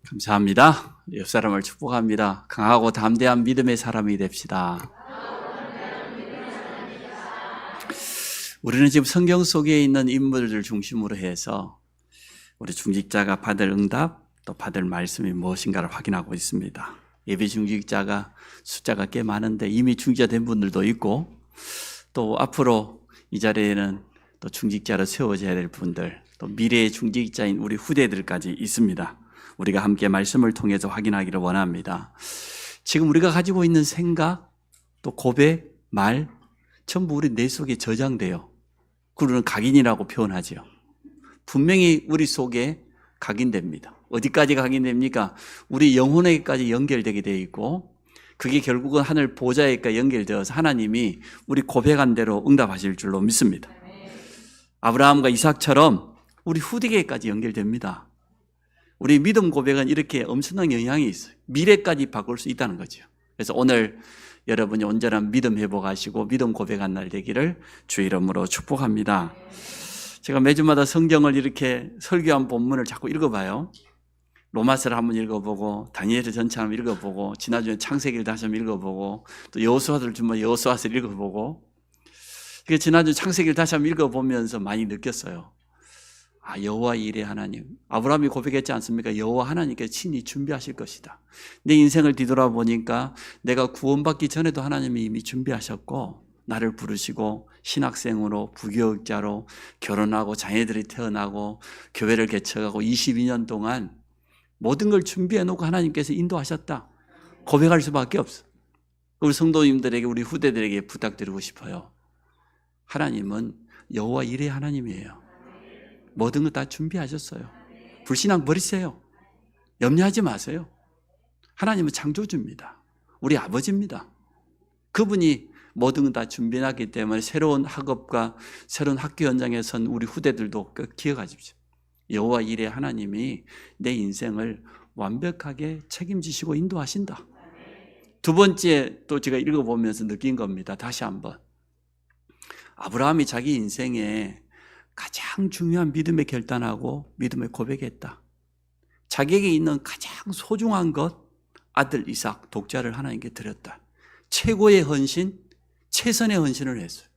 감사합니다. 옆 사람을 축복합니다. 강하고 담대한 믿음의 사람이 됩시다. 우리는 지금 성경 속에 있는 인물들을 중심으로 해서 우리 중직자가 받을 응답, 또 받을 말씀이 무엇인가를 확인하고 있습니다. 예비 중직자가 숫자가 꽤 많은데 이미 중직자 된 분들도 있고, 또 앞으로 이 자리에는 또 중직자로 세워져야 될 분들, 또 미래의 중직자인 우리 후대들까지 있습니다. 우리가 함께 말씀을 통해서 확인하기를 원합니다. 지금 우리가 가지고 있는 생각, 또 고백, 말 전부 우리 뇌 속에 저장돼요. 그거는 각인이라고 표현하죠. 분명히 우리 속에 각인됩니다. 어디까지 각인됩니까? 우리 영혼에게까지 연결되게 되어 있고, 그게 결국은 하늘 보좌에까지 연결되어서 하나님이 우리 고백한 대로 응답하실 줄로 믿습니다. 아브라함과 이삭처럼 우리 후대에까지 연결됩니다. 우리 믿음 고백은 이렇게 엄청난 영향이 있어요. 미래까지 바꿀 수 있다는 거죠. 그래서 오늘 여러분이 온전한 믿음 회복하시고 믿음 고백한 날 되기를 주 이름으로 축복합니다. 제가 매주마다 성경을 이렇게 설교한 본문을 자꾸 읽어봐요. 로마서를 한번 읽어보고, 다니엘서 전체 한번 읽어보고, 지난주에 창세기를 다시 한번 읽어보고, 또 여호수아를 주면 여호수아서를 읽어보고, 지난주 창세기를 다시 한번 읽어보면서 많이 느꼈어요. 아, 여호와 이레 하나님, 아브라함이 고백했지 않습니까? 여호와 하나님께서 친히 준비하실 것이다. 내 인생을 뒤돌아보니까 내가 구원받기 전에도 하나님이 이미 준비하셨고, 나를 부르시고 신학생으로 부교육자로 결혼하고 자녀들이 태어나고 교회를 개척하고 22년 동안 모든 걸 준비해놓고 하나님께서 인도하셨다. 고백할 수밖에 없어. 우리 성도님들에게, 우리 후대들에게 부탁드리고 싶어요. 하나님은 여호와 이레 하나님이에요. 모든 거 다 준비하셨어요. 불신앙 버리세요. 염려하지 마세요. 하나님은 창조주입니다. 우리 아버지입니다. 그분이 모든 거 다 준비해놨기 때문에 새로운 학업과 새로운 학교 현장에 선 우리 후대들도 꼭 기억하십시오. 여호와 이레 하나님이 내 인생을 완벽하게 책임지시고 인도하신다. 두 번째 또 제가 읽어보면서 느낀 겁니다. 다시 한번. 아브라함이 자기 인생에 가장 중요한 믿음의 결단하고 믿음의 고백했다. 자기에게 있는 가장 소중한 것, 아들 이삭 독자를 하나님께 드렸다. 최고의 헌신, 최선의 헌신을 했어요.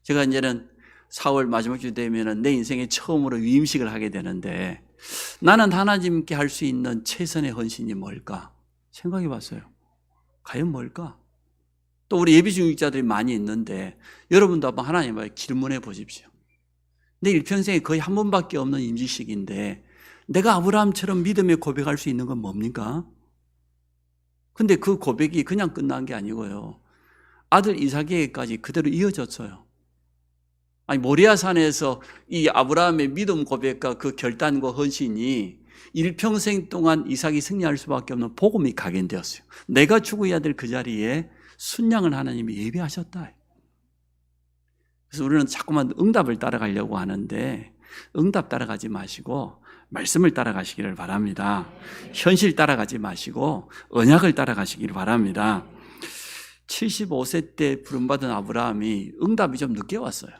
제가 이제는 4월 마지막 주 되면 내 인생에 처음으로 위임식을 하게 되는데, 나는 하나님께 할 수 있는 최선의 헌신이 뭘까 생각해 봤어요. 과연 뭘까? 또 우리 예비 중직자들이 많이 있는데 여러분도 한번 하나님을 질문해 보십시오. 내 일평생에 거의 한 번밖에 없는 임직식인데 내가 아브라함처럼 믿음에 고백할 수 있는 건 뭡니까? 근데 그 고백이 그냥 끝난 게 아니고요. 아들 이삭에게까지 그대로 이어졌어요. 아니, 모리아산에서 이 아브라함의 믿음 고백과 그 결단과 헌신이 일평생 동안 이삭이 승리할 수밖에 없는 복음이 각인되었어요. 내가 죽어야 될 그 자리에 순양을 하나님이 예비하셨다. 그래서 우리는 자꾸만 응답을 따라가려고 하는데 응답 따라가지 마시고 말씀을 따라가시기를 바랍니다. 현실 따라가지 마시고 언약을 따라가시기를 바랍니다. 75세 때 부름받은 아브라함이 응답이 좀 늦게 왔어요.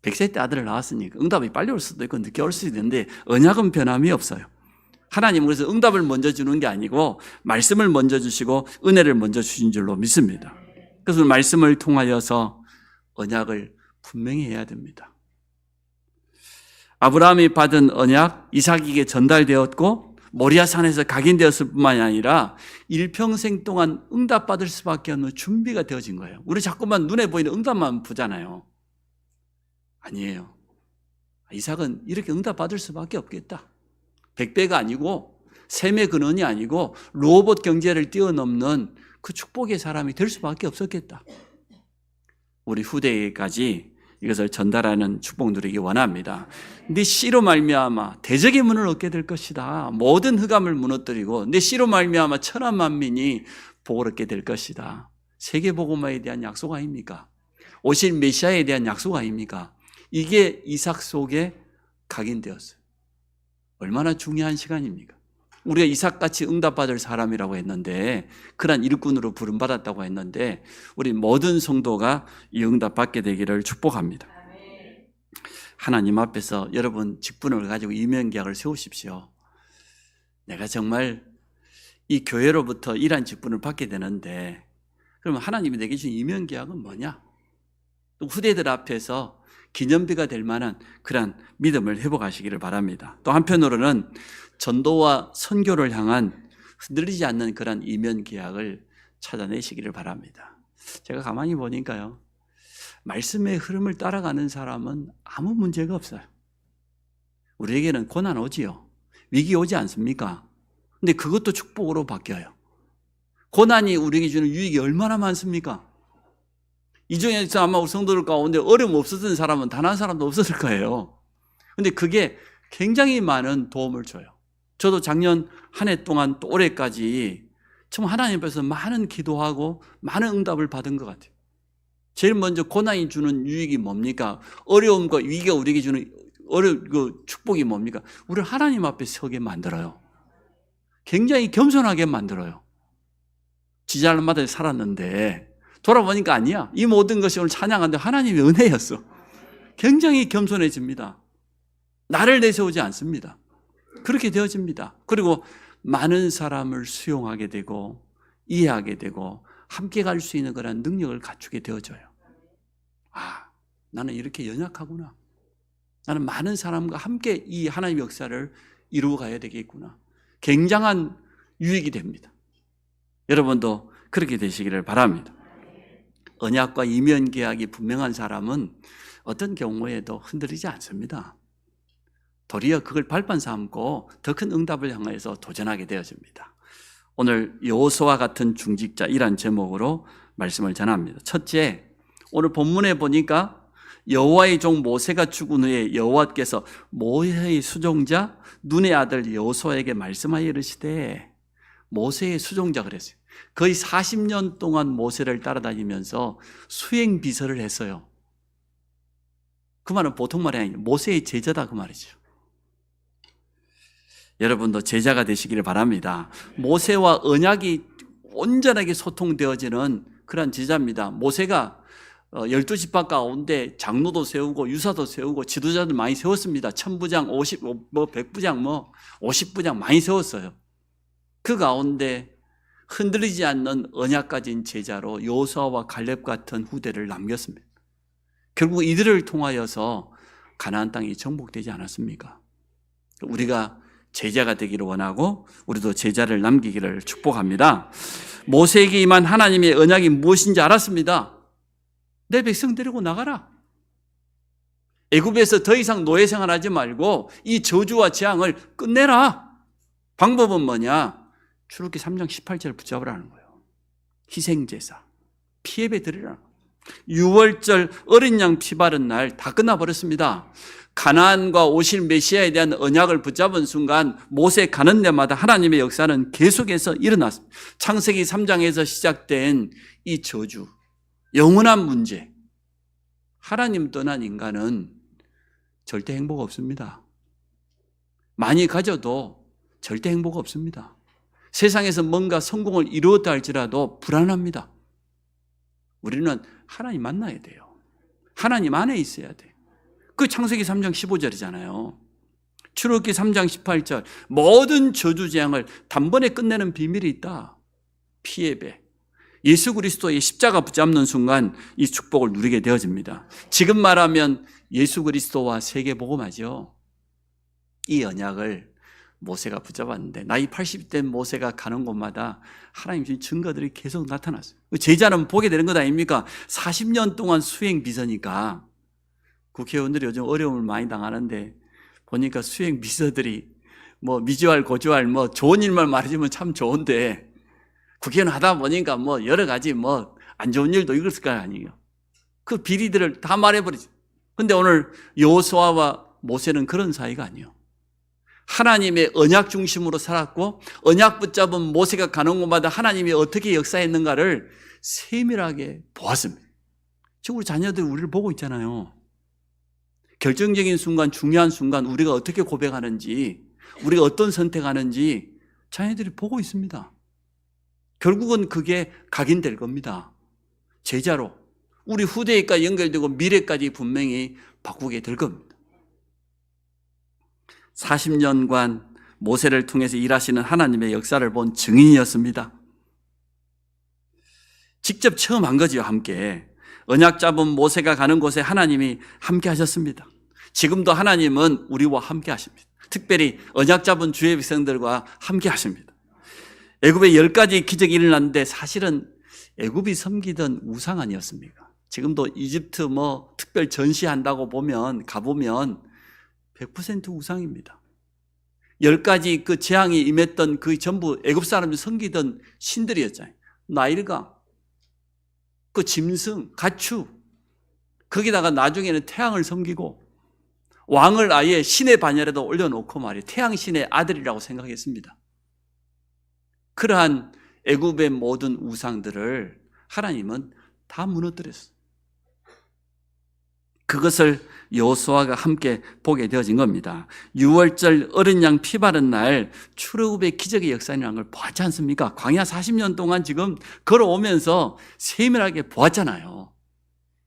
100세 때 아들을 낳았으니까 응답이 빨리 올 수도 있고 늦게 올 수도 있는데 언약은 변함이 없어요. 하나님은 그래서 응답을 먼저 주는 게 아니고 말씀을 먼저 주시고 은혜를 먼저 주신 줄로 믿습니다. 그래서 말씀을 통하여서 언약을 분명히 해야 됩니다. 아브라함이 받은 언약, 이삭에게 전달되었고 모리아산에서 각인되었을 뿐만이 아니라 일평생 동안 응답받을 수밖에 없는 준비가 되어진 거예요. 우리 자꾸만 눈에 보이는 응답만 보잖아요. 아니에요. 이삭은 이렇게 응답받을 수밖에 없겠다. 100배가 아니고 셈의 근원이 아니고 로봇 경제를 뛰어넘는 그 축복의 사람이 될 수밖에 없었겠다. 우리 후대에게까지 이것을 전달하는 축복 누리기 원합니다. 네 씨로 말미암아 대적의 문을 얻게 될 것이다. 모든 흑암을 무너뜨리고 네 씨로 말미암아 천하 만민이 복을 얻게 될 것이다. 세계복음화에 대한 약속 아닙니까? 오실 메시아에 대한 약속 아닙니까? 이게 이삭 속에 각인되었어요. 얼마나 중요한 시간입니까? 우리가 이삭같이 응답받을 사람이라고 했는데, 그런 일꾼으로 부름받았다고 했는데, 우리 모든 성도가 이 응답받게 되기를 축복합니다. 하나님 앞에서 여러분 직분을 가지고 이면계약을 세우십시오. 내가 정말 이 교회로부터 이러한 직분을 받게 되는데 그러면 하나님이 내게 주신 이면계약은 뭐냐? 또 후대들 앞에서 기념비가 될 만한 그런 믿음을 회복하시기를 바랍니다. 또 한편으로는 전도와 선교를 향한 흔들리지 않는 그런 이면계약을 찾아내시기를 바랍니다. 제가 가만히 보니까요, 말씀의 흐름을 따라가는 사람은 아무 문제가 없어요. 우리에게는 고난 오지요. 위기 오지 않습니까? 근데 그것도 축복으로 바뀌어요. 고난이 우리에게 주는 유익이 얼마나 많습니까? 이 중에서 아마 우리 성도들 가운데 어려움 없었던 사람은 단 한 사람도 없었을 거예요. 근데 그게 굉장히 많은 도움을 줘요. 저도 작년 한 해 동안 또 올해까지 정말 하나님 앞에서 많은 기도하고 많은 응답을 받은 것 같아요. 제일 먼저 고난이 주는 유익이 뭡니까? 어려움과 위기가 우리에게 주는 축복이 뭡니까? 우리를 하나님 앞에 서게 만들어요. 굉장히 겸손하게 만들어요. 지잘마다 살았는데 돌아보니까 아니야. 이 모든 것이 오늘 찬양하는데 하나님의 은혜였어. 굉장히 겸손해집니다. 나를 내세우지 않습니다. 그렇게 되어집니다. 그리고 많은 사람을 수용하게 되고 이해하게 되고 함께 갈 수 있는 그런 능력을 갖추게 되어져요. 아, 나는 이렇게 연약하구나. 나는 많은 사람과 함께 이 하나님의 역사를 이루어 가야 되겠구나. 굉장한 유익이 됩니다. 여러분도 그렇게 되시기를 바랍니다. 언약과 이면 계약이 분명한 사람은 어떤 경우에도 흔들리지 않습니다. 도리어 그걸 발판 삼고 더 큰 응답을 향해서 도전하게 되어집니다. 오늘 여호수아와 같은 중직자 이란 제목으로 말씀을 전합니다. 첫째, 오늘 본문에 보니까 여호와의 종 모세가 죽은 후에 여호와께서 모세의 수종자 눈의 아들 여호수아에게 말씀하여 이르시되, 모세의 수종자 그랬어요. 거의 40년 동안 모세를 따라다니면서 수행 비서를 했어요. 그 말은 보통 말이 아니에요. 모세의 제자다 그 말이죠. 여러분도 제자가 되시기를 바랍니다. 모세와 언약이 온전하게 소통되어지는 그런 제자입니다. 모세가 12지파 가운데 장로도 세우고 유사도 세우고 지도자들 많이 세웠습니다. 1000부장, 100부장, 50부장 많이 세웠어요. 그 가운데 흔들리지 않는 언약 가진 제자로 여호수아와 갈렙 같은 후대를 남겼습니다. 결국 이들을 통하여서 가나안 땅이 정복되지 않았습니까? 우리가 제자가 되기를 원하고 우리도 제자를 남기기를 축복합니다. 모세에게 임한 하나님의 언약이 무엇인지 알았습니다. 내 백성 데리고 나가라. 애굽에서 더 이상 노예 생활하지 말고 이 저주와 재앙을 끝내라. 방법은 뭐냐? 출애굽기 3장 18절을 붙잡으라는 거예요. 희생제사, 피예배 드리라는 거예요. 6월절 어린 양 피 바른 날 다 끝나버렸습니다. 가나안과 오실 메시아에 대한 언약을 붙잡은 순간 모세 가는 데마다 하나님의 역사는 계속해서 일어났습니다. 창세기 3장에서 시작된 이 저주, 영원한 문제. 하나님 떠난 인간은 절대 행복 없습니다. 많이 가져도 절대 행복 없습니다. 세상에서 뭔가 성공을 이루었다 할지라도 불안합니다. 우리는 하나님 만나야 돼요. 하나님 안에 있어야 돼요. 그 창세기 3장 15절이잖아요. 출애굽기 3장 18절. 모든 저주 재앙을 단번에 끝내는 비밀이 있다. 피예배. 예수 그리스도의 십자가 붙잡는 순간 이 축복을 누리게 되어집니다. 지금 말하면 예수 그리스도와 세계복음화죠. 이 언약을 모세가 붙잡았는데 나이 80이 된 모세가 가는 곳마다 하나님 주신 증거들이 계속 나타났어요. 제자는 보게 되는 것 아닙니까? 40년 동안 수행 비서니까. 국회의원들이 요즘 어려움을 많이 당하는데 보니까 수행 비서들이 미주알 고주알 좋은 일만 말해주면 참 좋은데 국회의원 하다 보니까 여러 가지 안 좋은 일도 있을 거 아니에요. 그 비리들을 다 말해버리죠. 근데 오늘 여호수아와 모세는 그런 사이가 아니에요. 하나님의 언약 중심으로 살았고 언약 붙잡은 모세가 가는 곳마다 하나님이 어떻게 역사했는가를 세밀하게 보았습니다. 지금 우리 자녀들이 우리를 보고 있잖아요. 결정적인 순간, 중요한 순간 우리가 어떻게 고백하는지, 우리가 어떤 선택하는지 자녀들이 보고 있습니다. 결국은 그게 각인될 겁니다. 제자로 우리 후대까지 연결되고 미래까지 분명히 바꾸게 될 겁니다. 40년간 모세를 통해서 일하시는 하나님의 역사를 본 증인이었습니다. 직접 처음 한 거지요, 함께. 언약 잡은 모세가 가는 곳에 하나님이 함께 하셨습니다. 지금도 하나님은 우리와 함께 하십니다. 특별히 언약 잡은 주의 백성들과 함께 하십니다. 애굽에 10가지 기적이 일어났는데 사실은 애굽이 섬기던 우상 아니었습니까? 지금도 이집트 특별 전시한다고 가보면 100% 우상입니다. 10가지 그 재앙이 임했던 그 전부 애굽 사람들이 섬기던 신들이었잖아요. 나일강, 그 짐승, 가축, 거기다가 나중에는 태양을 섬기고 왕을 아예 신의 반열에도 올려놓고 말이에요. 태양신의 아들이라고 생각했습니다. 그러한 애굽의 모든 우상들을 하나님은 다 무너뜨렸어요. 그것을 여호수아가 함께 보게 되어진 겁니다. 6월절 어린 양 피 바른 날 출애굽의 기적의 역사라는 걸 보았지 않습니까? 광야 40년 동안 지금 걸어오면서 세밀하게 보았잖아요.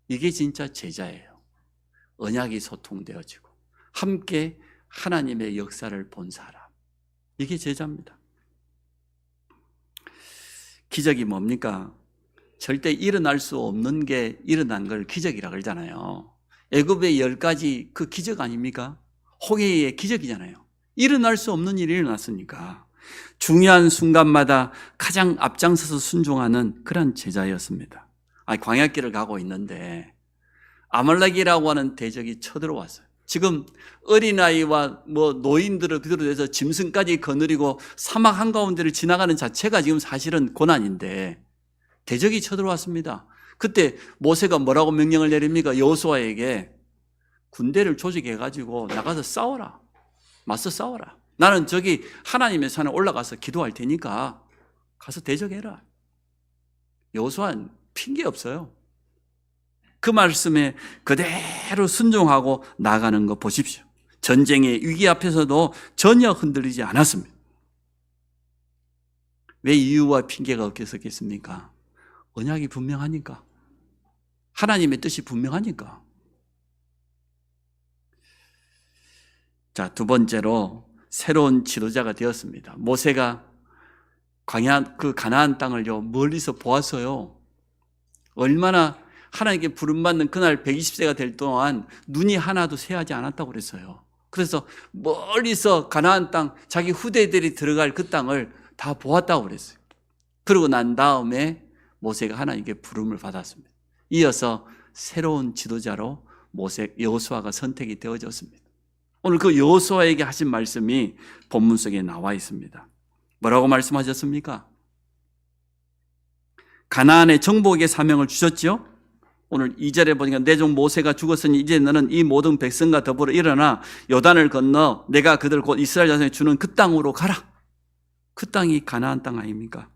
이게 진짜 제자예요. 언약이 소통되어지고 함께 하나님의 역사를 본 사람. 이게 제자입니다. 기적이 뭡니까? 절대 일어날 수 없는 게 일어난 걸 기적이라 그러잖아요. 애굽의 10가지 그 기적 아닙니까? 홍해의 기적이잖아요. 일어날 수 없는 일이 일어났으니까 중요한 순간마다 가장 앞장서서 순종하는 그런 제자였습니다. 광야길을 가고 있는데 아말렉이라고 하는 대적이 쳐들어왔어요. 지금 어린아이와 노인들을 그대로 돼서 짐승까지 거느리고 사막 한가운데를 지나가는 자체가 지금 사실은 고난인데 대적이 쳐들어왔습니다. 그때 모세가 뭐라고 명령을 내립니까? 여호수아에게 군대를 조직해가지고 나가서 싸워라. 맞서 싸워라. 나는 저기 하나님의 산에 올라가서 기도할 테니까 가서 대적해라. 여호수아는 핑계 없어요. 그 말씀에 그대로 순종하고 나가는 거 보십시오. 전쟁의 위기 앞에서도 전혀 흔들리지 않았습니다. 왜 이유와 핑계가 없겠습니까? 언약이 분명하니까. 하나님의 뜻이 분명하니까. 자, 두 번째로 새로운 지도자가 되었습니다. 모세가 광야 그 가나안 땅을요 멀리서 보았어요. 얼마나 하나님께 부름받는 그날 120세가 될 동안 눈이 하나도 새하지 않았다고 그랬어요. 그래서 멀리서 가나안 땅, 자기 후대들이 들어갈 그 땅을 다 보았다고 그랬어요. 그러고 난 다음에 모세가 하나님께 부름을 받았습니다. 이어서 새로운 지도자로 여호수아가 선택이 되어졌습니다. 오늘 그 여호수아에게 하신 말씀이 본문 속에 나와 있습니다. 뭐라고 말씀하셨습니까? 가나안의 정복의 사명을 주셨죠? 오늘 2절에 보니까 내 종 모세가 죽었으니 이제 너는 이 모든 백성과 더불어 일어나 요단을 건너 내가 그들 곧 이스라엘 자손에 주는 그 땅으로 가라. 그 땅이 가나안 땅 아닙니까?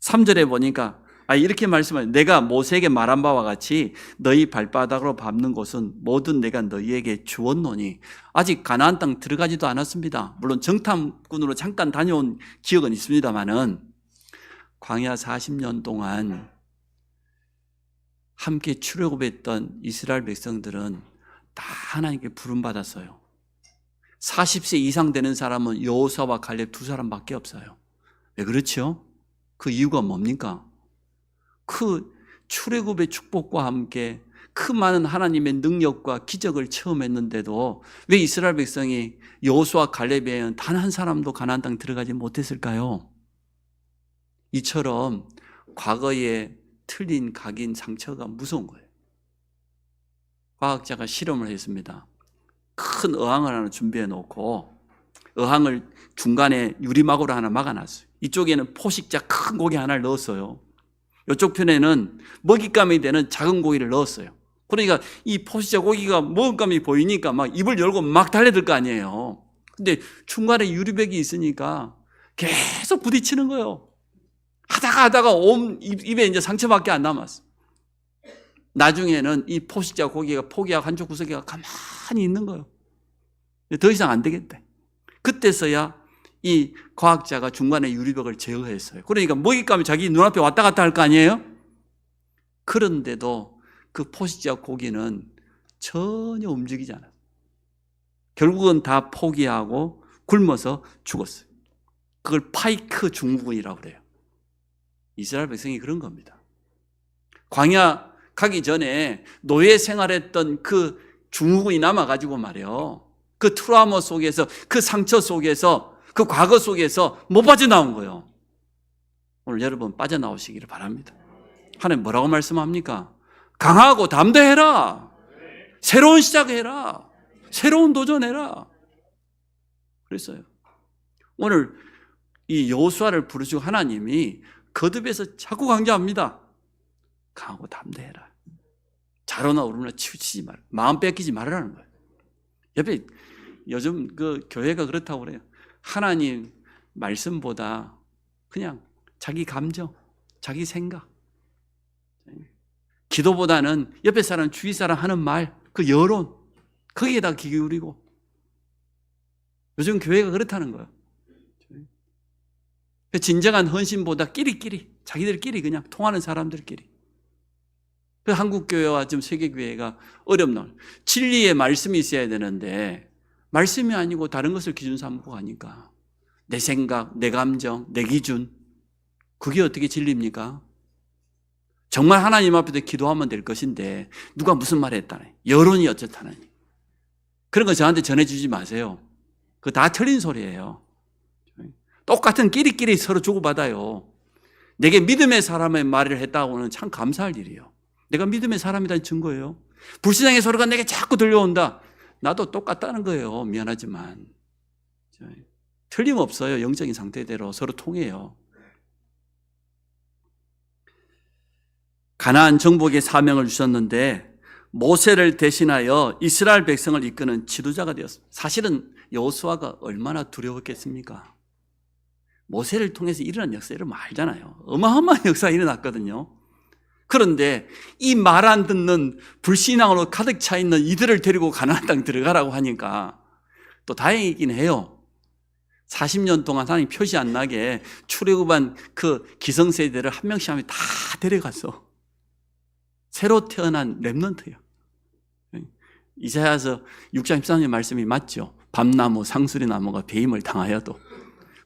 3절에 보니까 이렇게 말씀하세요. 내가 모세에게 말한 바와 같이 너희 발바닥으로 밟는 곳은 모든 내가 너희에게 주었노니. 아직 가나안 땅 들어가지도 않았습니다. 물론 정탐꾼으로 잠깐 다녀온 기억은 있습니다만은 광야 40년 동안 함께 출애굽했던 이스라엘 백성들은 다 하나님께 부름받았어요. 40세 이상 되는 사람은 여호수아와 갈렙 두 사람밖에 없어요. 왜 그렇죠? 그 이유가 뭡니까? 그 출애굽의 축복과 함께 그 많은 하나님의 능력과 기적을 체험했는데도 왜 이스라엘 백성이 여호수아 갈렙에는 단 한 사람도 가나안 땅 들어가지 못했을까요? 이처럼 과거에 틀린 각인 상처가 무서운 거예요. 과학자가 실험을 했습니다. 큰 어항을 하나 준비해 놓고 어항을 중간에 유리막으로 하나 막아놨어요. 이쪽에는 포식자 큰 고기 하나를 넣었어요. 이쪽 편에는 먹잇감이 되는 작은 고기를 넣었어요. 그러니까 이 포식자 고기가 먹잇감이 보이니까 막 입을 열고 막 달려들 거 아니에요. 근데 중간에 유리벽이 있으니까 계속 부딪히는 거예요. 하다가 입에 이제 상처밖에 안 남았어. 나중에는 이 포식자 고기가 포기하고 한쪽 구석에 가만히 있는 거예요. 더 이상 안 되겠대. 그때서야 이 과학자가 중간에 유리벽을 제어했어요. 그러니까 먹잇감이 자기 눈앞에 왔다 갔다 할 거 아니에요? 그런데도 그 포식자 고기는 전혀 움직이지 않아요. 결국은 다 포기하고 굶어서 죽었어요. 그걸 파이크 중후군이라고 그래요. 이스라엘 백성이 그런 겁니다. 광야 가기 전에 노예 생활했던 그 중후군이 남아가지고 말이에요. 그 트라우마 속에서, 그 상처 속에서, 그 과거 속에서 못 빠져나온 거예요. 오늘 여러분 빠져나오시기를 바랍니다. 하나님 뭐라고 말씀합니까? 강하고 담대해라. 새로운 시작해라. 새로운 도전해라. 그랬어요. 오늘 이 여호수아를 부르시고 하나님이 거듭해서 자꾸 강조합니다. 강하고 담대해라. 자로나 우르나 치우치지 마라. 마음 뺏기지 말라는 거예요. 옆에 요즘 그 교회가 그렇다고 그래요. 하나님 말씀보다 그냥 자기 감정, 자기 생각, 기도보다는 옆에 사람, 주위 사람 하는 말, 그 여론, 거기에다 귀 기울이고. 요즘 교회가 그렇다는 거예요. 진정한 헌신보다 끼리끼리, 자기들끼리 그냥 통하는 사람들끼리. 한국 교회와 지금 세계 교회가 어렵나. 진리의 말씀이 있어야 되는데 말씀이 아니고 다른 것을 기준 삼고 가니까 내 생각, 내 감정, 내 기준, 그게 어떻게 진리입니까? 정말 하나님 앞에서 기도하면 될 것인데 누가 무슨 말을 했다네, 여론이 어쨌다네, 그런 거 저한테 전해주지 마세요. 그거 다 틀린 소리예요. 똑같은 끼리끼리 서로 주고받아요. 내게 믿음의 사람의 말을 했다고는 참 감사할 일이에요. 내가 믿음의 사람이라는 증거예요. 불신앙의 소리가 내게 자꾸 들려온다. 나도 똑같다는 거예요. 미안하지만. 틀림없어요. 영적인 상태대로 서로 통해요. 가나안 정복의 사명을 주셨는데 모세를 대신하여 이스라엘 백성을 이끄는 지도자가 되었습니다. 사실은 여호수아가 얼마나 두려웠겠습니까? 모세를 통해서 일어난 역사를 알잖아요. 어마어마한 역사가 일어났거든요. 그런데 이 말 안 듣는 불신앙으로 가득 차 있는 이들을 데리고 가나안 땅 들어가라고 하니까 또 다행이긴 해요. 40년 동안 하나님 표시 안 나게 출애굽한 그 기성세대를 한 명씩 한 명 다 데려가서 새로 태어난 렘넌트예요. 이사야서 6장 13절 말씀이 맞죠. 밤나무, 상수리 나무가 배임을 당하여도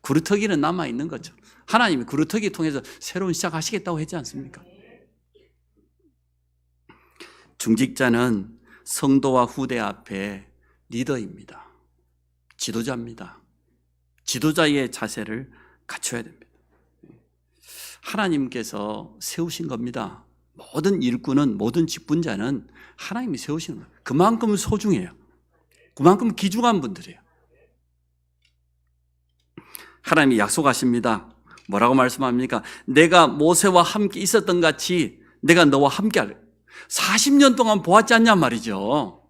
구루터기는 남아있는 거죠. 하나님이 구루터기 통해서 새로운 시작하시겠다고 했지 않습니까? 중직자는 성도와 후대 앞에 리더입니다. 지도자입니다. 지도자의 자세를 갖춰야 됩니다. 하나님께서 세우신 겁니다. 모든 일꾼은, 모든 직분자는 하나님이 세우시는 거예요. 그만큼 소중해요. 그만큼 귀중한 분들이에요. 하나님이 약속하십니다. 뭐라고 말씀합니까? 내가 모세와 함께 있었던 같이 내가 너와 함께 할래. 40년 동안 보았지 않냐 말이죠.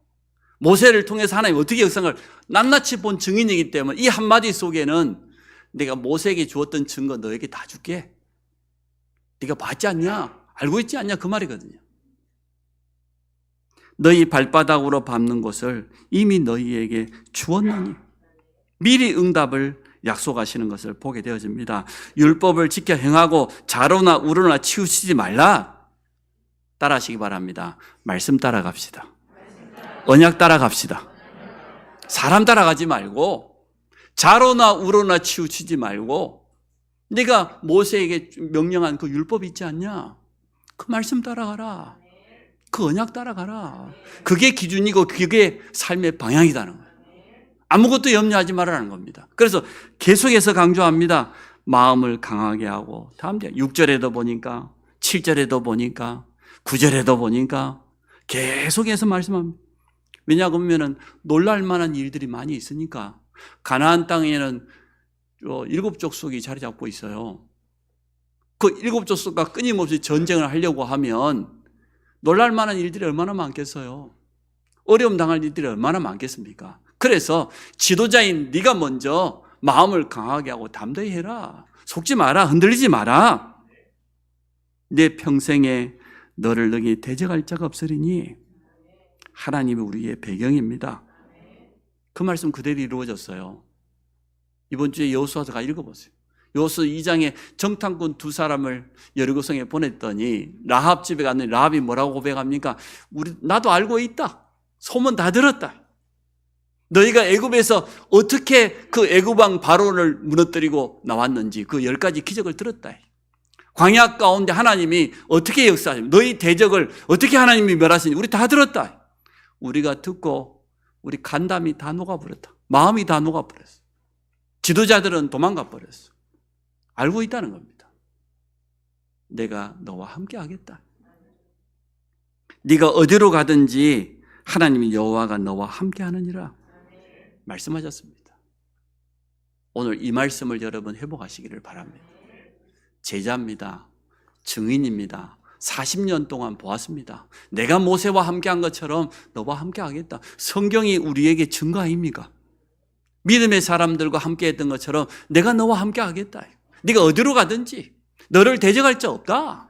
모세를 통해서 하나님 어떻게 역사를 낱낱이 본 증인이기 때문에 이 한마디 속에는 내가 모세에게 주었던 증거 너에게 다 줄게. 네가 봤지 않냐? 알고 있지 않냐? 그 말이거든요. 너희 발바닥으로 밟는 것을 이미 너희에게 주었느니 미리 응답을 약속하시는 것을 보게 되어집니다. 율법을 지켜 행하고 자로나 우러나 치우치지 말라. 따라하시기 바랍니다. 말씀 따라갑시다. 언약 따라갑시다. 사람 따라가지 말고 자로나 우러나 치우치지 말고 네가 모세에게 명령한 그 율법 있지 않냐? 그 말씀 따라가라. 그 언약 따라가라. 그게 기준이고 그게 삶의 방향이라는 거예요. 아무것도 염려하지 말라는 겁니다. 그래서 계속해서 강조합니다. 마음을 강하게 하고 다음에 6절에도 보니까 7절에도 보니까 9절에도 보니까 계속해서 말씀합니다. 왜냐 그러면은 놀랄 만한 일들이 많이 있으니까. 가나안 땅에는 7족속이 자리 잡고 있어요. 그 7족속과 끊임없이 전쟁을 하려고 하면 놀랄 만한 일들이 얼마나 많겠어요. 어려움 당할 일들이 얼마나 많겠습니까? 그래서 지도자인 네가 먼저 마음을 강하게 하고 담대히 해라. 속지 마라. 흔들리지 마라. 내 평생에 너를 능히 대적할 자가 없으리니 하나님이 우리의 배경입니다. 그 말씀 그대로 이루어졌어요. 이번 주에 여호수아서 읽어보세요. 여호수아 2장에 정탐꾼 2사람을 여리고성에 보냈더니 라합 집에 갔는데 라합이 뭐라고 고백합니까? 나도 알고 있다. 소문 다 들었다. 너희가 애굽에서 어떻게 그 애굽 왕 바로를 무너뜨리고 나왔는지 그 10가지 기적을 들었다. 광야 가운데 하나님이 어떻게 역사하시고 너희 대적을 어떻게 하나님이 멸하시는지 우리 다 들었다. 우리가 듣고 우리 간담이 다 녹아버렸다. 마음이 다 녹아버렸어. 지도자들은 도망가 버렸어. 알고 있다는 겁니다. 내가 너와 함께 하겠다. 네가 어디로 가든지 하나님이 여호와가 너와 함께 하느니라 말씀하셨습니다. 오늘 이 말씀을 여러분 회복하시기를 바랍니다. 제자입니다. 증인입니다. 40년 동안 보았습니다. 내가 모세와 함께한 것처럼 너와 함께하겠다. 성경이 우리에게 증거 아닙니까? 믿음의 사람들과 함께했던 것처럼 내가 너와 함께하겠다. 네가 어디로 가든지 너를 대적할 자 없다.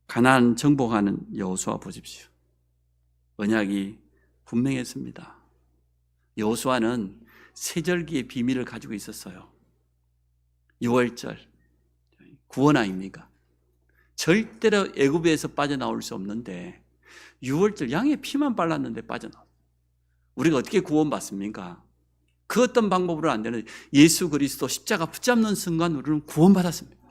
가나안 정복하는 여호수아 보십시오. 언약이 분명했습니다. 여호수아는 세절기의 비밀을 가지고 있었어요. 6월절 구원 아닙니까? 절대로 애굽에서 빠져나올 수 없는데 6월절 양의 피만 발랐는데 빠져나와. 우리가 어떻게 구원받습니까? 그 어떤 방법으로 안 되는데 예수 그리스도 십자가 붙잡는 순간 우리는 구원받았습니다.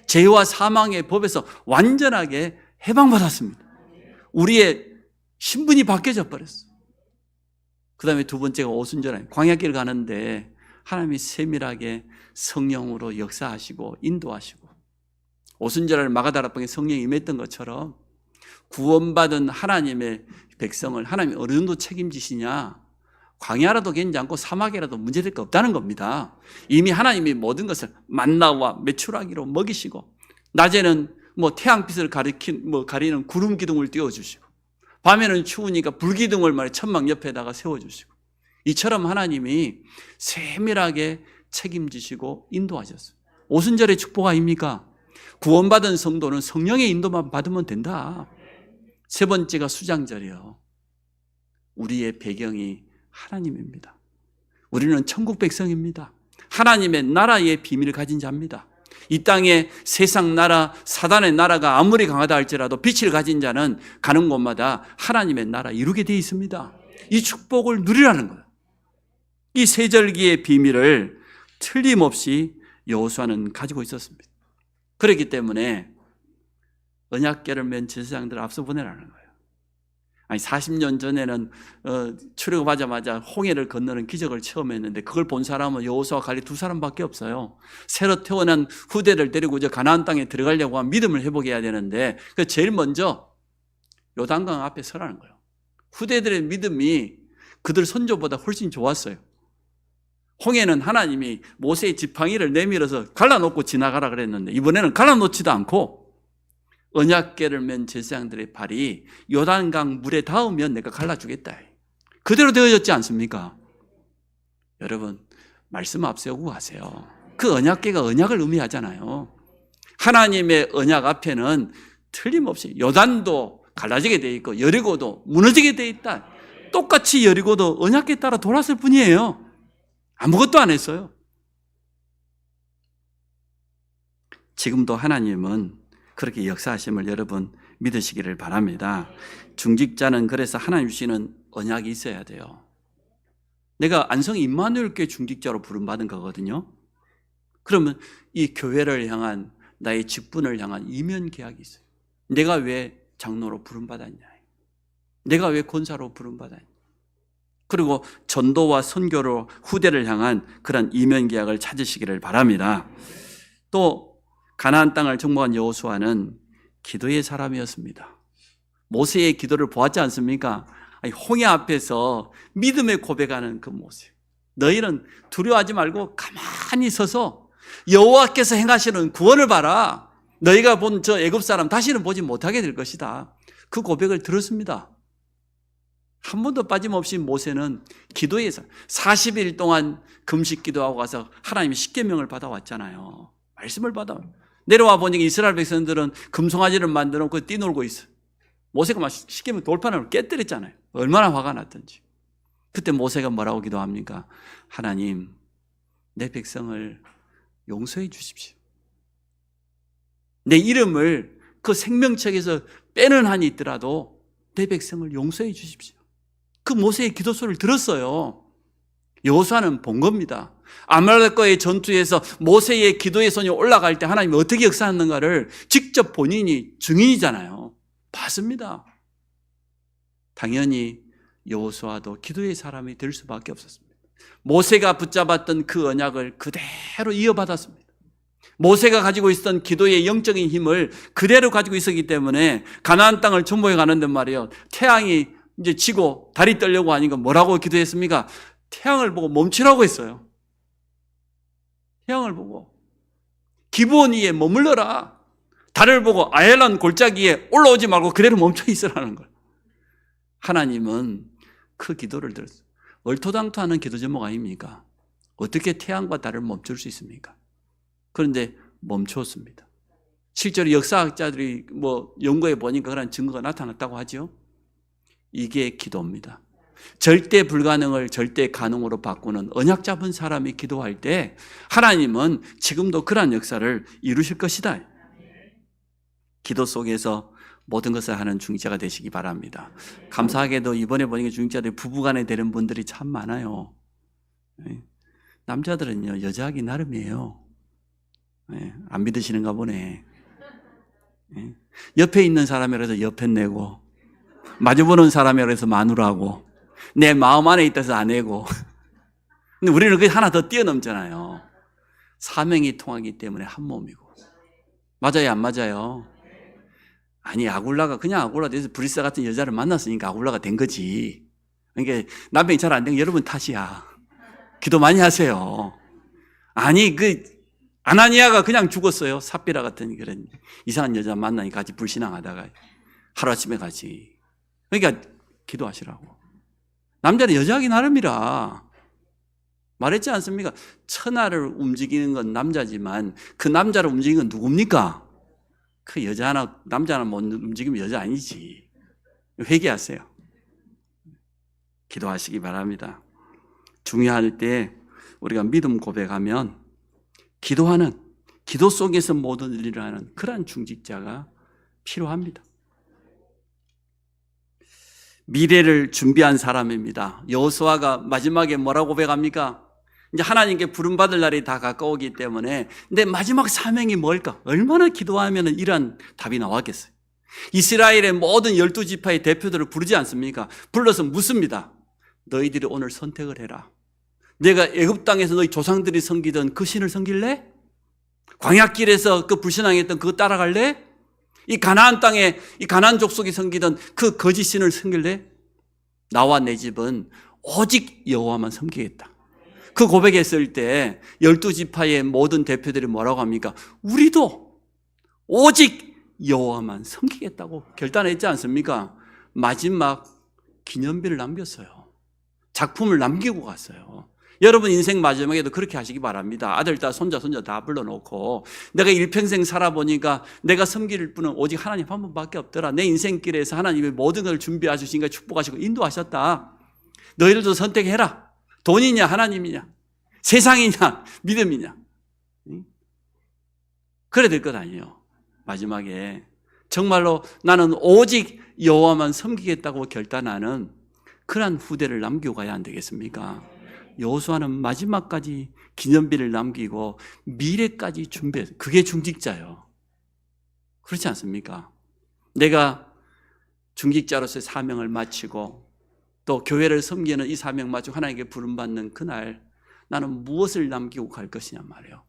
죄와 사망의 법에서 완전하게 해방받았습니다. 우리의 신분이 바뀌어져 버렸어요. 그 다음에 두 번째가 오순절 아니에요. 광야길 가는데 하나님이 세밀하게 성령으로 역사하시고 인도하시고 오순절을 마가다락방에 성령이 임했던 것처럼 구원받은 하나님의 백성을 하나님이 어느 정도 책임지시냐? 광야라도 괜찮고 사막이라도 문제될 거 없다는 겁니다. 이미 하나님이 모든 것을 만나와 메추라기로 먹이시고 낮에는 태양빛을 가리는 구름 기둥을 띄워주시고 밤에는 추우니까 불기둥을 천막 옆에다가 세워주시고 이처럼 하나님이 세밀하게 책임지시고 인도하셨어요. 오순절의 축복 아닙니까? 구원받은 성도는 성령의 인도만 받으면 된다. 세 번째가 수장절이요. 우리의 배경이 하나님입니다. 우리는 천국 백성입니다. 하나님의 나라의 비밀을 가진 자입니다. 이 땅에 세상 나라, 사단의 나라가 아무리 강하다 할지라도 빛을 가진 자는 가는 곳마다 하나님의 나라 이루게 되어 있습니다. 이 축복을 누리라는 거예요. 이 세절기의 비밀을 틀림없이 여호수아는 가지고 있었습니다. 그렇기 때문에 언약궤를 맨 제사장들을 앞서 보내라는 거예요. 아니 40년 전에는 출애굽하자마자 홍해를 건너는 기적을 처음 했는데 그걸 본 사람은 여호수아와 갈렙 두 사람밖에 없어요. 새로 태어난 후대를 데리고 이제 가나안 땅에 들어가려고 하면 믿음을 회복해야 되는데 그 제일 먼저 요단강 앞에 서라는 거예요. 후대들의 믿음이 그들 선조보다 훨씬 좋았어요. 홍해는 하나님이 모세의 지팡이를 내밀어서 갈라놓고 지나가라 그랬는데 이번에는 갈라놓지도 않고 언약궤를 맨 제사장들의 발이 요단강 물에 닿으면 내가 갈라주겠다. 그대로 되어졌지 않습니까? 여러분 말씀 앞세우고 가세요. 그 언약궤가 언약을 의미하잖아요. 하나님의 언약 앞에는 틀림없이 요단도 갈라지게 돼 있고 여리고도 무너지게 돼 있다. 똑같이 여리고도 언약궤에 따라 돌았을 뿐이에요. 아무것도 안 했어요. 지금도 하나님은 그렇게 역사하심을 여러분 믿으시기를 바랍니다. 중직자는 그래서 하나님 주시는 언약이 있어야 돼요. 내가 안성 임마누엘교회 중직자로 부름받은 거거든요. 그러면 이 교회를 향한 나의 직분을 향한 이면 계약이 있어요. 내가 왜 장로로 부름받았냐? 내가 왜 권사로 부름받았냐? 그리고 전도와 선교로 후대를 향한 그런 이면 계약을 찾으시기를 바랍니다. 또 가나안 땅을 정복한 여호수아는 기도의 사람이었습니다. 모세의 기도를 보았지 않습니까? 홍해 앞에서 믿음의 고백하는 그 모습. 너희는 두려워하지 말고 가만히 서서 여호와께서 행하시는 구원을 봐라. 너희가 본 저 애굽 사람 다시는 보지 못하게 될 것이다. 그 고백을 들었습니다. 한 번도 빠짐없이 모세는 기도에서 40일 동안 금식 기도하고 가서 하나님의 십계명을 받아왔잖아요. 말씀을 받아. 내려와 보니까 이스라엘 백성들은 금송아지를 만들어 놓고 뛰놀고 있어요. 모세가 막 십계명 돌판을 깨뜨렸잖아요. 얼마나 화가 났던지. 그때 모세가 뭐라고 기도합니까? 하나님, 내 백성을 용서해 주십시오. 내 이름을 그 생명책에서 빼는 한이 있더라도 내 백성을 용서해 주십시오. 그 모세의 기도 소리를 들었어요. 여호수아는 본 겁니다. 아말렉과의 전투에서 모세의 기도의 손이 올라갈 때 하나님이 어떻게 역사하는가를 직접 본인이 증인이잖아요. 봤습니다. 당연히 여호수아도 기도의 사람이 될 수밖에 없었습니다. 모세가 붙잡았던 그 언약을 그대로 이어받았습니다. 모세가 가지고 있었던 기도의 영적인 힘을 그대로 가지고 있었기 때문에 가나안 땅을 정복해 가는데 말이에요. 태양이 이제 지고 달이 떨려고 하니까 뭐라고 기도했습니까? 태양을 보고 멈추라고 했어요. 태양을 보고 기브온 위에 머물러라. 달을 보고 아엘란 골짜기 위에 올라오지 말고 그대로 멈춰 있으라는 거예요. 하나님은 그 기도를 들었어요. 얼토당토하는 기도 제목 아닙니까? 어떻게 태양과 달을 멈출 수 있습니까? 그런데 멈추었습니다. 실제로 역사학자들이 연구해 보니까 그런 증거가 나타났다고 하죠. 이게 기도입니다. 절대 불가능을 절대 가능으로 바꾸는 언약 잡은 사람이 기도할 때 하나님은 지금도 그러한 역사를 이루실 것이다. 기도 속에서 모든 것을 하는 중직자가 되시기 바랍니다. 감사하게도 이번에 보니까 중직자들이 부부간에 되는 분들이 참 많아요. 남자들은요, 여자하기 나름이에요. 안 믿으시는가 보네. 옆에 있는 사람이라 해서 옆에 내고, 마주보는 사람이라 해서 마누라고, 내 마음 안에 있다서 안 내고. 근데 우리는 그게 하나 더 뛰어넘잖아요. 사명이 통하기 때문에 한 몸이고. 맞아요, 안 맞아요? 아니, 아굴라가 그냥 아굴라 돼서 브리스 같은 여자를 만났으니까 아굴라가 된 거지. 그러니까 남편이 잘 안 된 게 여러분 탓이야. 기도 많이 하세요. 아니, 아나니아가 그냥 죽었어요. 삽비라 같은 그런 이상한 여자 만나니 같이 불신앙하다가 하루아침에 같이. 그러니까 기도하시라고. 남자는 여자하기 나름이라. 말했지 않습니까? 천하를 움직이는 건 남자지만 그 남자를 움직이는 건 누굽니까? 그 여자 하나, 남자 하나 못 움직이면 여자 아니지. 회개하세요. 기도하시기 바랍니다. 중요할 때 우리가 믿음 고백하면 기도하는, 기도 속에서 모든 일을 하는 그러한 중직자가 필요합니다. 미래를 준비한 사람입니다. 여호수아가 마지막에 뭐라고 고백합니까? 이제 하나님께 부름받을 날이 다 가까우기 때문에 내 마지막 사명이 뭘까? 얼마나 기도하면 이런 답이 나왔겠어요? 이스라엘의 모든 12지파의 대표들을 부르지 않습니까? 불러서 묻습니다. 너희들이 오늘 선택을 해라. 내가 애굽 땅에서 너희 조상들이 섬기던 그 신을 섬길래? 광야길에서 그 불신앙했던 그거 따라갈래? 이 가나안 땅에 이 가나안 족속이 섬기던 그 거짓 신을 섬길래? 나와 내 집은 오직 여호와만 섬기겠다. 그 고백했을 때 12지파의 모든 대표들이 뭐라고 합니까? 우리도 오직 여호와만 섬기겠다고 결단했지 않습니까? 마지막 기념비를 남겼어요. 작품을 남기고 갔어요. 여러분 인생 마지막에도 그렇게 하시기 바랍니다. 아들, 딸, 손자 다 불러놓고 내가 일평생 살아보니까 내가 섬길 분은 오직 하나님 한 분밖에 없더라. 내 인생길에서 하나님이 모든 걸 준비하시니까 축복하시고 인도하셨다. 너희들도 선택해라. 돈이냐 하나님이냐 세상이냐 믿음이냐. 그래야 될 것 아니에요. 마지막에 정말로 나는 오직 여호와만 섬기겠다고 결단하는 그러한 후대를 남기고 가야 안 되겠습니까? 여호수아는 마지막까지 기념비를 남기고 미래까지 준비해서 그게 중직자예요. 그렇지 않습니까? 내가 중직자로서의 사명을 마치고 또 교회를 섬기는 이 사명 마치고 하나님께 부름받는 그날 나는 무엇을 남기고 갈 것이냐 말이에요.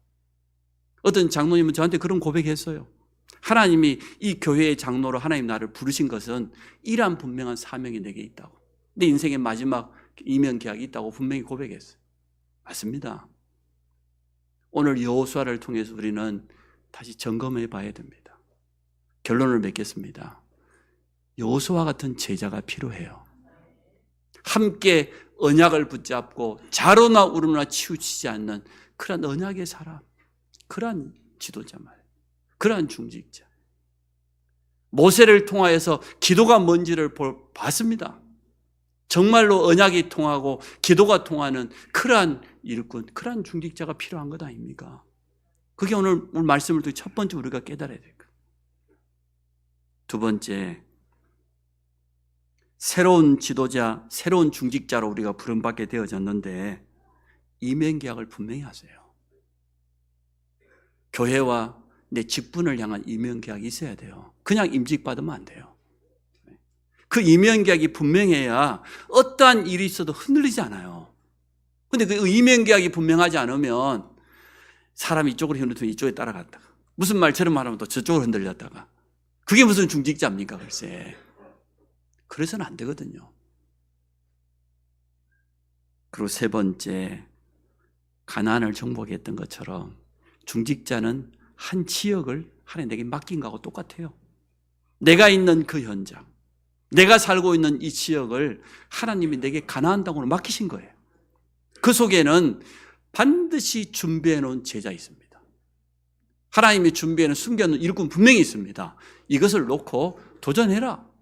어떤 장로님은 저한테 그런 고백했어요. 하나님이 이 교회의 장로로 하나님 나를 부르신 것은 이러한 분명한 사명이 내게 있다고. 내 인생의 마지막 이면 계약이 있다고 분명히 고백했어요. 맞습니다. 오늘 여호수아를 통해서 우리는 다시 점검해 봐야 됩니다. 결론을 맺겠습니다. 여호수아 같은 제자가 필요해요. 함께 언약을 붙잡고 자로나 우르나 치우치지 않는 그런 언약의 사람, 그런 지도자 말이에요. 그런 중직자. 모세를 통하여서 기도가 뭔지를 봤습니다. 정말로 언약이 통하고 기도가 통하는 그러한 일꾼, 그러한 중직자가 필요한 것 아닙니까? 그게 오늘 말씀을 통해 첫 번째 우리가 깨달아야 될 거예요. 두 번째, 새로운 지도자, 새로운 중직자로 우리가 부름받게 되어졌는데 이면계약을 분명히 하세요. 교회와 내 직분을 향한 이면계약이 있어야 돼요. 그냥 임직받으면 안 돼요. 그 이면계약이 분명해야 어떠한 일이 있어도 흔들리지 않아요. 근데 그 이면계약이 분명하지 않으면 사람이 이쪽으로 흔들리면 이쪽에 따라갔다가 무슨 말처럼 말하면 또 저쪽으로 흔들렸다가 그게 무슨 중직자입니까 글쎄. 그래서는 안 되거든요. 그리고 세 번째, 가나안을 정복했던 것처럼 중직자는 한 지역을 하나님에게 맡긴 거하고 똑같아요. 내가 있는 그 현장, 내가 살고 있는 이 지역을 하나님이 내게 가나안 땅으로 맡기신 거예요. 그 속에는 반드시 준비해 놓은 제자 있습니다. 하나님이 준비해 놓은 숨겨놓은 일꾼 분명히 있습니다. 이것을 놓고 도전해라.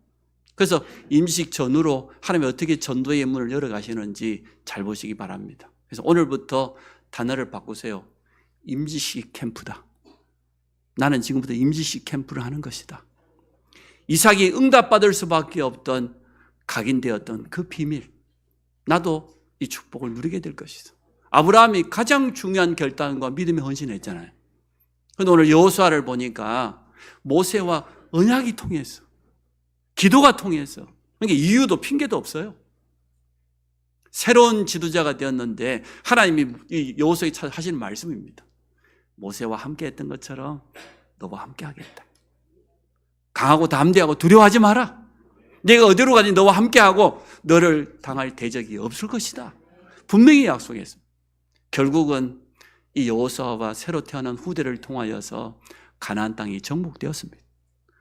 그래서 임식 전후로 하나님이 어떻게 전도의 문을 열어가시는지 잘 보시기 바랍니다. 그래서 오늘부터 단어를 바꾸세요. 임지식 캠프다. 나는 지금부터 임지식 캠프를 하는 것이다. 이삭이 응답받을 수밖에 없던 각인되었던 그 비밀, 나도 이 축복을 누리게 될 것이다. 아브라함이 가장 중요한 결단과 믿음에 헌신했잖아요. 그런데 오늘 여호수아를 보니까 모세와 언약이 통해서, 기도가 통해서, 그러니까 이유도 핑계도 없어요. 새로운 지도자가 되었는데 하나님이 이 여호수아에게 하시는 말씀입니다. 모세와 함께 했던 것처럼 너와 함께 하겠다. 강하고 담대하고 두려워하지 마라. 내가 어디로 가든지 너와 함께하고 너를 당할 대적이 없을 것이다. 분명히 약속했습니다. 결국은 이 여호수아와 새로 태어난 후대를 통하여서 가나안 땅이 정복되었습니다.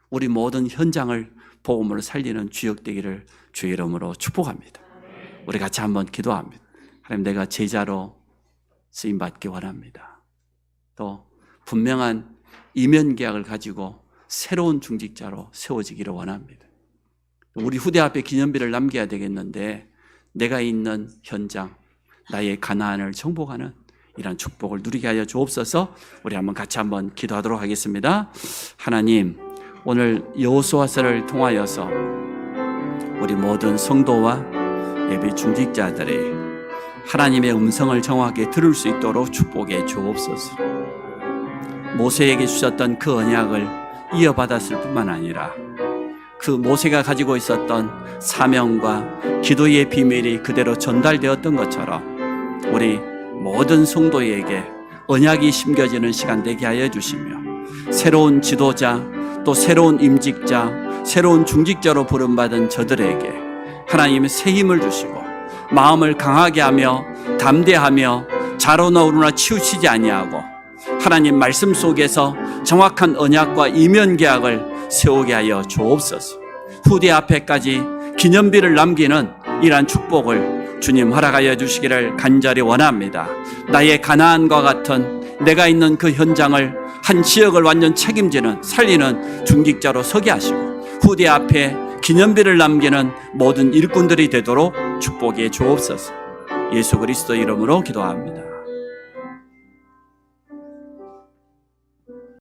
우리 모든 현장을 복음으로 살리는 주역 되기를 주의 이름으로 축복합니다. 우리 같이 한번 기도합니다. 하나님, 내가 제자로 쓰임받기 원합니다. 또 분명한 이면 계약을 가지고 새로운 중직자로 세워지기를 원합니다. 우리 후대 앞에 기념비를 남겨야 되겠는데 내가 있는 현장, 나의 가나안을 정복하는 이런 축복을 누리게 하여 주옵소서. 우리 같이 한번 기도하도록 하겠습니다. 하나님, 오늘 여호수아서를 통하여서 우리 모든 성도와 예비 중직자들이 하나님의 음성을 정확하게 들을 수 있도록 축복해 주옵소서. 모세에게 주셨던 그 언약을 이어받았을 뿐만 아니라 그 모세가 가지고 있었던 사명과 기도의 비밀이 그대로 전달되었던 것처럼 우리 모든 성도에게 언약이 심겨지는 시간 되게 하여 주시며 새로운 지도자, 또 새로운 임직자, 새로운 중직자로 부름받은 저들에게 하나님의 새 힘을 주시고 마음을 강하게 하며 담대하며 자로나 우로나 치우치지 아니하고 하나님 말씀 속에서 정확한 언약과 이면 계약을 세우게 하여 주옵소서. 후대 앞에까지 기념비를 남기는 이러한 축복을 주님 허락하여 주시기를 간절히 원합니다. 나의 가나안과 같은 내가 있는 그 현장을 한 지역을 완전 책임지는 살리는 중직자로 서게 하시고 후대 앞에 기념비를 남기는 모든 일꾼들이 되도록 축복해 주옵소서. 예수 그리스도 이름으로 기도합니다.